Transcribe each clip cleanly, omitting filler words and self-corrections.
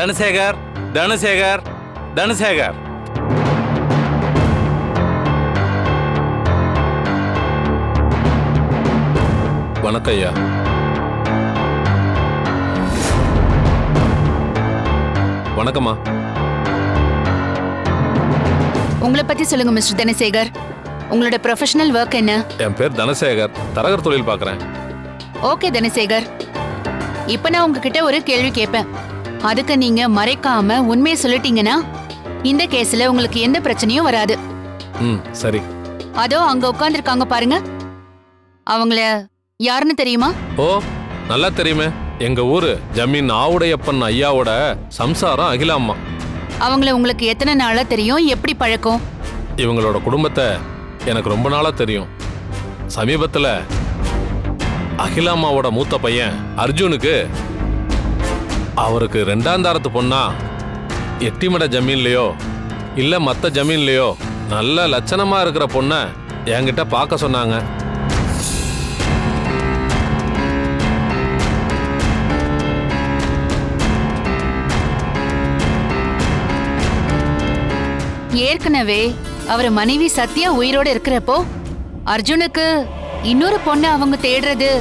தனசேகர், தனசேகர், தனசேகர். வணக்கம் ஐயா. வணக்கம்மா. உங்களை பத்தி சொல்லுங்க மிஸ்டர் தனசேகர். உங்களோட ப்ரொஃபஷனல் ஒர்க் என்ன? என் பேர் தனசேகர், தரகர் தொழில் பார்க்குறேன். ஓகே தனசேகர், இப்ப நான் உங்ககிட்ட ஒரு கேள்வி கேட்பேன். அதுக்கு நீங்க மறைக்காம உண்மையை சொல்லிட்டீங்கன்னா இந்த கேஸ்ல உங்களுக்கு எந்த பிரச்சனையும் வராது. சரி. அதோ அங்க உட்கார்ந்துருக்காங்க பாருங்க, அவங்கள யாருன்னு தெரியுமா? ஓ, நல்லா தெரியுமே. எங்க ஊரு ஜமீன் ஆவுடையப்பன் ஐயாவோட சம்சாரம் அகிலாம்மா. அவங்கள உங்களுக்கு எத்தனை நாளா தெரியும்? எப்படி பழக்கம்? இவங்களோட குடும்பத்தை எனக்கு ரொம்ப நாளா தெரியும். சமீபத்துல அகிலாம்மாவோட மூத்த பையன் அர்ஜுனுக்கு அவருக்கு 2ஆம் தாரத்து பொண்ணா எட்டிமட ஜமீன்லயோ இல்ல மத்த ஜமீன்லயோ நல்ல லட்சணமா இருக்கிற பொண்ண என்கிட்ட பார்க்க சொன்னாங்க. ஏற்கனவே அவர் மனைவி சத்யா உயிரோட இருக்கிறப்போ அர்ஜுனுக்கு இன்னொரு பொண்ணு அவங்க தேடுறது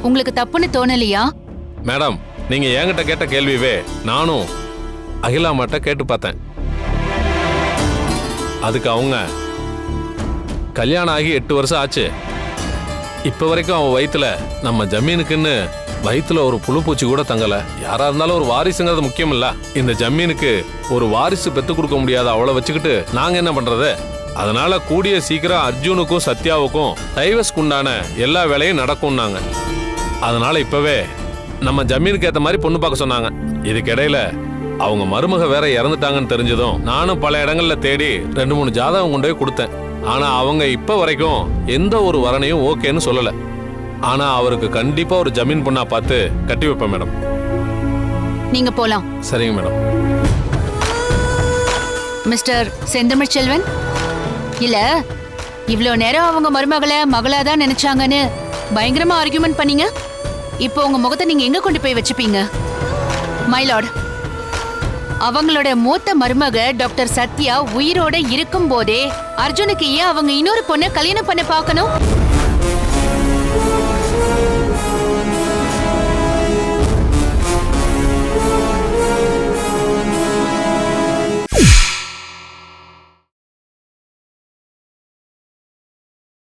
உங்களுக்கு தப்புன்னு தோணலையா? மேடம், நீங்க என்கிட்ட கேட்ட கேள்வியே நானும் அகிலாமாட்ட கேட்டு பார்த்தேன். அதுக்கு அவங்க கல்யாணம் ஆகி 8 வருஷம் ஆச்சு, இப்ப வரைக்கும் அவன் வயித்துல நம்ம ஜமீனுக்குன்னு வயித்துல ஒரு புழுப்பூச்சி கூட தங்கல. யாரா இருந்தாலும் ஒரு வாரிசுங்கிறது முக்கியம் இல்ல. இந்த ஜமீனுக்கு ஒரு வாரிசு பெத்து கொடுக்க முடியாத அவளை வச்சுக்கிட்டு நாங்க என்ன பண்றது? அதனால கூடிய சீக்கிரம் அர்ஜுனுக்கும் சத்யாவுக்கும் டைவர்ஸ்க்கு உண்டான எல்லா வேலையும் நடக்கும்னாங்க. அதனால இப்பவே நம்ம ஜமீனுக்கு ஏத்த மாதிரி பொண்ணு பார்க்க சொன்னாங்க. இதுக்கிடையில அவங்க மருமக வேற இறந்துட்டாங்கன்னு தெரிஞ்சதும் நானும் பல இடங்கள்ல தேடி 2-3 ஜாதகம் கொண்டு போய் கொடுத்தேன். ஆனா அவங்க இப்ப வரைக்கும் எந்த ஒரு வரனையும் ஓகேன்னு சொல்லல. ஆனா அவருக்கு கண்டிப்பா ஒரு ஜமீன் பொண்ணா பார்த்து கட்டி வைப்பேன் மேடம். நீங்க போலாம். சரிங்க மேடம். மிஸ்டர் செந்தமிழ் செல்வன், இல்ல இவ்ளோ நேரம் அவங்க மருமகளை மகளாதான் நினைச்சாங்கன்னு பயங்கரமா ஆர்கியூமெண்ட் பண்ணீங்க. இப்போ உங்க முகத்தை நீங்க எங்க கொண்டு போய் வச்சுப்பீங்க? மை லார்ட், அவங்களோட மூத்த மருமக டாக்டர் சத்யா உயிரோட இருக்கும் போதே அர்ஜுனுக்கு ஏன் அவங்க இன்னொரு பொண்ணை கல்யாணம் பண்ண பார்க்கணும்?